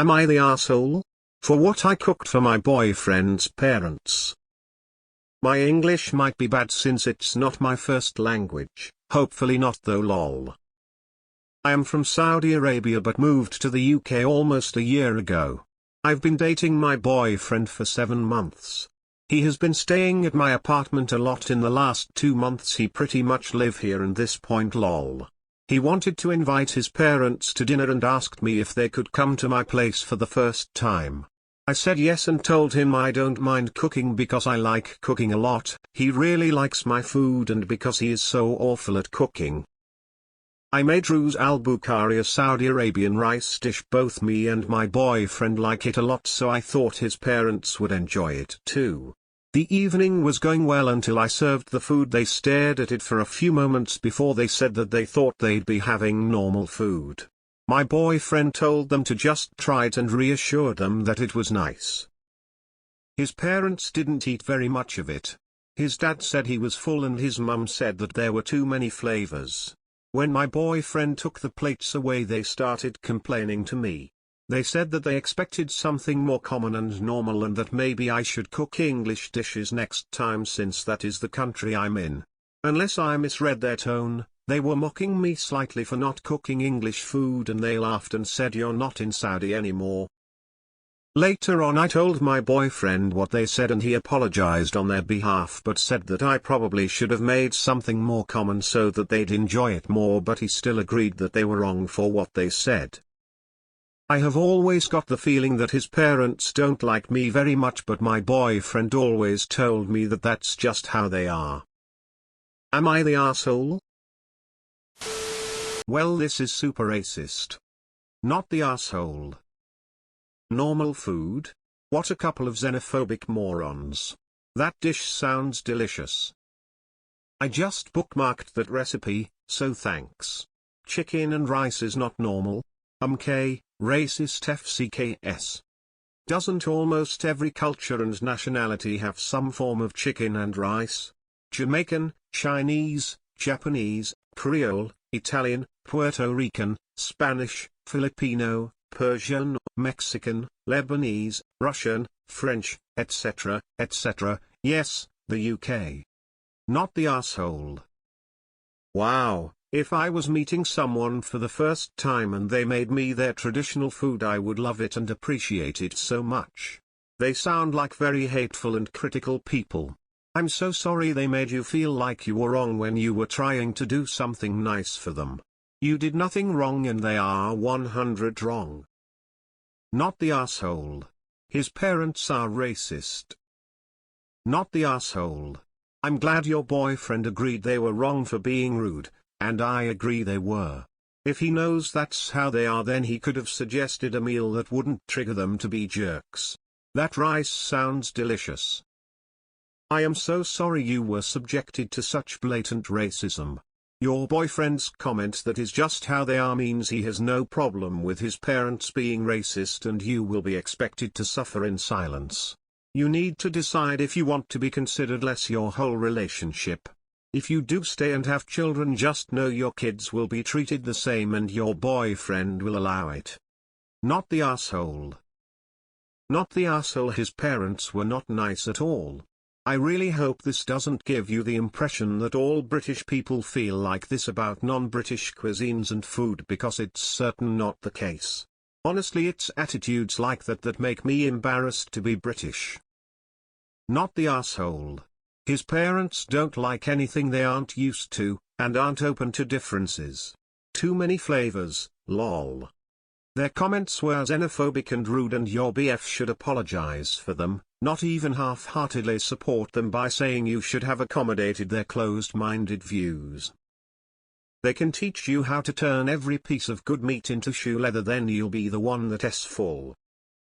Am I the asshole? For what I cooked for my boyfriend's parents. My English might be bad since it's not my first language, hopefully not though lol. I am from Saudi Arabia but moved to the UK almost a year ago. I've been dating my boyfriend for 7 months. He has been staying at my apartment a lot in the last 2 months. He pretty much live here and this point lol. He wanted to invite his parents to dinner and asked me if they could come to my place for the first time. I said yes and told him I don't mind cooking because I like cooking a lot. He really likes my food and because he is so awful at cooking. I made Ruz al-Bukhari, a Saudi Arabian rice dish. Both me and my boyfriend like it a lot, so I thought his parents would enjoy it too. The evening was going well until I served the food. They stared at it for a few moments before they said that they thought they'd be having normal food. My boyfriend told them to just try it and reassured them that it was nice. His parents didn't eat very much of it. His dad said he was full and his mum said that there were too many flavors. When my boyfriend took the plates away, they started complaining to me. They said that they expected something more common and normal and that maybe I should cook English dishes next time since that is the country I'm in. Unless I misread their tone, they were mocking me slightly for not cooking English food and they laughed and said you're not in Saudi anymore. Later on I told my boyfriend what they said and he apologized on their behalf but said that I probably should have made something more common so that they'd enjoy it more, but he still agreed that they were wrong for what they said. I have always got the feeling that his parents don't like me very much, but my boyfriend always told me that that's just how they are. Am I the asshole? Well, this is super racist. Not the asshole. Normal food? What a couple of xenophobic morons. That dish sounds delicious. I just bookmarked that recipe, so thanks. Chicken and rice is not normal. Racist FCKS. Doesn't almost every culture and nationality have some form of chicken and rice? Jamaican, Chinese, Japanese, Creole, Italian, Puerto Rican, Spanish, Filipino, Persian, Mexican, Lebanese, Russian, French, etc., etc., yes, the UK. Not the asshole. Wow, if I was meeting someone for the first time and they made me their traditional food, I would love it and appreciate it so much. They sound like very hateful and critical people. I'm so sorry they made you feel like you were wrong when you were trying to do something nice for them. You did nothing wrong and they are 100 wrong. Not the asshole. His parents are racist. Not the asshole. I'm glad your boyfriend agreed they were wrong for being rude, and I agree they were. If he knows that's how they are, then he could have suggested a meal that wouldn't trigger them to be jerks. That rice sounds delicious. I am so sorry you were subjected to such blatant racism. Your boyfriend's comment that is just how they are means he has no problem with his parents being racist and you will be expected to suffer in silence. You need to decide if you want to be considered less your whole relationship. If you do stay and have children, just know your kids will be treated the same and your boyfriend will allow it. Not the asshole. Not the asshole. His parents were not nice at all. I really hope this doesn't give you the impression that all British people feel like this about non-British cuisines and food, because it's certain not the case. Honestly, it's attitudes like that that make me embarrassed to be British. Not the asshole. His parents don't like anything they aren't used to, and aren't open to differences. Too many flavors, lol. Their comments were xenophobic and rude and your BF should apologize for them, not even half-heartedly support them by saying you should have accommodated their closed-minded views. They can teach you how to turn every piece of good meat into shoe leather, then you'll be the one that's full.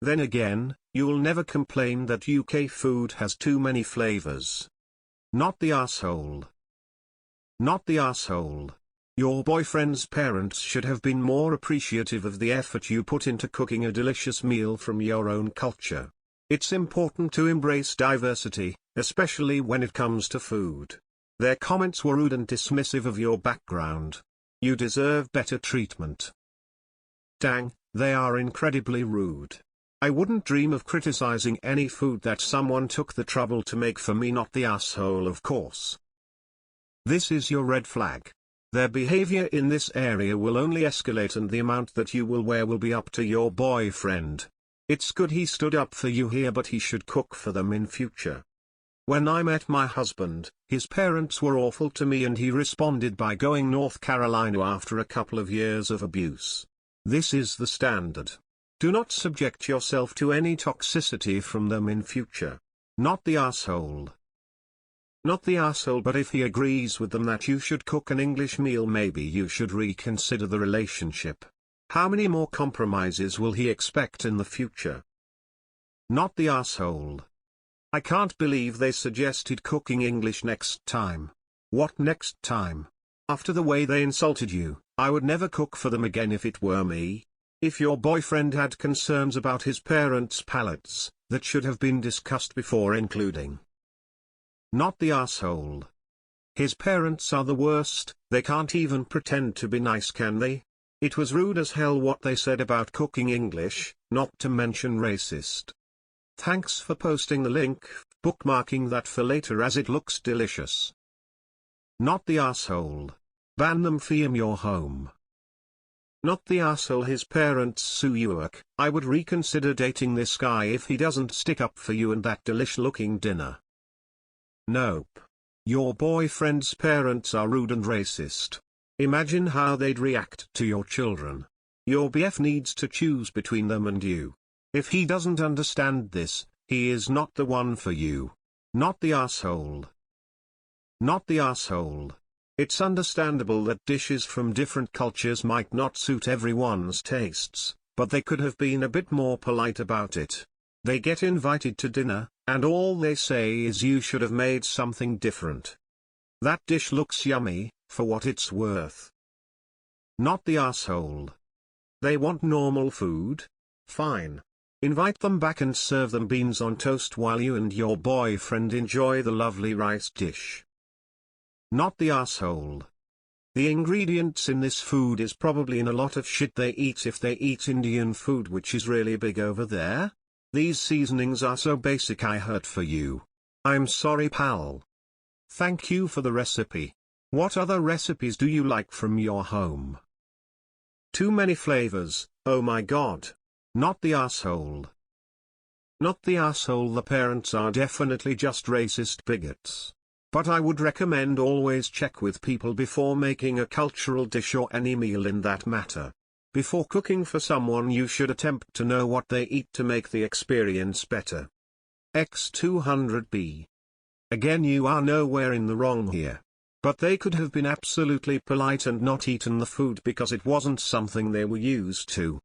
Then again, you'll never complain that UK food has too many flavors. Not the asshole. Not the asshole. Your boyfriend's parents should have been more appreciative of the effort you put into cooking a delicious meal from your own culture. It's important to embrace diversity, especially when it comes to food. Their comments were rude and dismissive of your background. You deserve better treatment. Dang, They are incredibly rude. I wouldn't dream of criticizing any food that someone took the trouble to make for me, not the asshole of course. This is your red flag. Their behavior in this area will only escalate, and the amount that you will wear will be up to your boyfriend. It's good he stood up for you here, but he should cook for them in future. When I met my husband, his parents were awful to me and he responded by going North Carolina after a couple of years of abuse. This is the standard. Do not subject yourself to any toxicity from them in future. Not the asshole. Not the asshole, but if he agrees with them that you should cook an English meal, maybe you should reconsider the relationship. How many more compromises will he expect in the future? Not the asshole. I can't believe they suggested cooking English next time. What next time? After the way they insulted you, I would never cook for them again if it were me. If your boyfriend had concerns about his parents' palates, that should have been discussed before including. Not the asshole. His parents are the worst. They can't even pretend to be nice, can they? It was rude as hell what they said about cooking English, not to mention racist. Thanks for posting the link, bookmarking that for later as it looks delicious. Not the asshole. Ban them from your home. Not the asshole. His parents sue you. I would reconsider dating this guy if he doesn't stick up for you and that delish looking dinner. Nope. Your boyfriend's parents are rude and racist. Imagine how they'd react to your children. Your BF needs to choose between them and you. If he doesn't understand this, he is not the one for you. Not the asshole. Not the asshole. It's understandable that dishes from different cultures might not suit everyone's tastes, but they could have been a bit more polite about it. They get invited to dinner, and all they say is you should have made something different. That dish looks yummy, for what it's worth. Not the asshole. They want normal food? Fine. Invite them back and serve them beans on toast while you and your boyfriend enjoy the lovely rice dish. Not the asshole. The ingredients in this food is probably in a lot of shit they eat if they eat Indian food, which is really big over there. These seasonings are so basic I hurt for you. I'm sorry, pal. Thank you for the recipe. What other recipes do you like from your home? Too many flavors, oh my god. Not the asshole. Not the asshole. The parents are definitely just racist bigots. But I would recommend always check with people before making a cultural dish or any meal in that matter. Before cooking for someone you should attempt to know what they eat to make the experience better. X200B. Again, you are nowhere in the wrong here. But they could have been absolutely polite and not eaten the food because it wasn't something they were used to.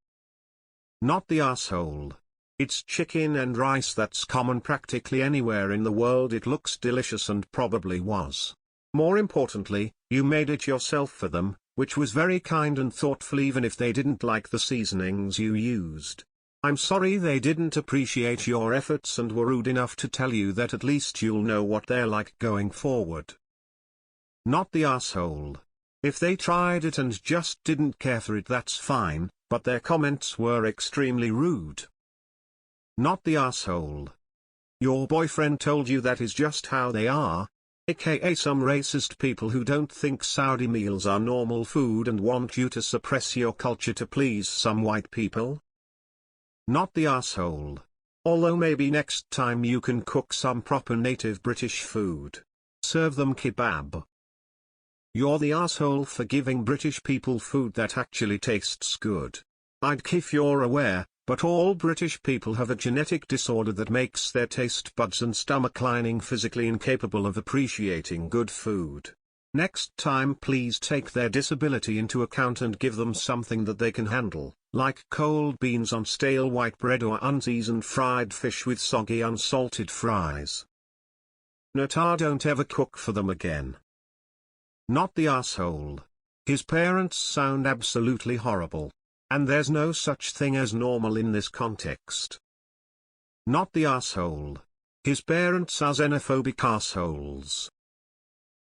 Not the asshole. It's chicken and rice that's common practically anywhere in the world. It looks delicious and probably was. More importantly, you made it yourself for them, which was very kind and thoughtful even if they didn't like the seasonings you used. I'm sorry they didn't appreciate your efforts and were rude enough to tell you that. At least you'll know what they're like going forward. Not the asshole. If they tried it and just didn't care for it, that's fine, but their comments were extremely rude. Not the asshole. Your boyfriend told you that is just how they are, aka some racist people who don't think Saudi meals are normal food and want you to suppress your culture to please some white people? Not the asshole. Although maybe next time you can cook some proper native British food. Serve them kebab. You're the asshole for giving British people food that actually tastes good. I'd if you're aware, but all British people have a genetic disorder that makes their taste buds and stomach lining physically incapable of appreciating good food. Next time please take their disability into account and give them something that they can handle, like cold beans on stale white bread or unseasoned fried fish with soggy unsalted fries. Nota: don't ever cook for them again. Not the asshole. His parents sound absolutely horrible. And there's no such thing as normal in this context. Not the asshole. His parents are xenophobic assholes.